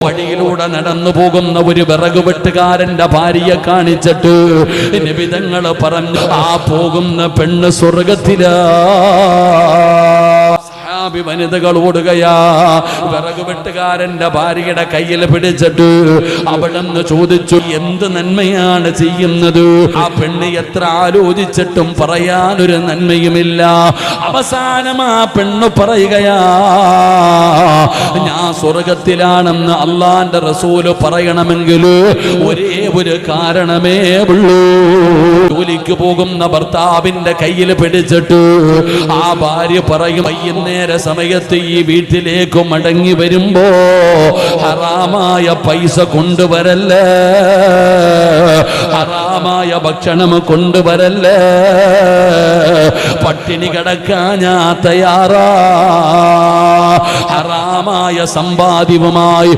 വഴിയിലൂടെ നടന്നു പോകുന്ന ഒരു വിറക് വെട്ടുകാരന്റെ ഭാര്യയെ കാണിച്ചിട്ട് നബി തങ്ങൾ പറഞ്ഞു, ആ പോകുന്ന പെണ്ണ് സ്വർഗത്തിലാ. വനിതകൾ ഓടുകയാ. വിറക് വെട്ടുകാരന്റെ ഭാര്യയുടെ കയ്യിൽ പിടിച്ചിട്ട് അവിടെന്ന് ചോദിച്ചു, എന്ത് നന്മയാണ് ചെയ്യുന്നത്? ആ പെണ്ണ് എത്ര ആലോചിച്ചിട്ടും പറയാനൊരു നന്മയുമില്ല. അവസാനം ആ പെണ്ണ് പറയുകയാ, ഞാൻ സ്വർഗത്തിലാണെന്ന് അള്ളാന്റെ റസൂല് പറയണമെങ്കിൽ ഒരേ ഒരു കാരണമേ ഉള്ളൂ. ജോലിക്ക് പോകുന്ന ഭർത്താവിന്റെ കയ്യിൽ പിടിച്ചിട്ട് ആ ഭാര്യ പറയും, വൈകുന്നേര സമയത്ത് ഈ വീട്ടിലേക്ക് മടങ്ങി വരുമ്പോ ഹറാമായ പൈസ കൊണ്ടുവരല്ലേ, ഹറാമായ ഭക്ഷണം കൊണ്ടുവരല്ലേ, പട്ടിണി കിടക്കാൻ ഞാൻ തയ്യാറാ, ഹറാമായ സമ്പാദ്യവുമായി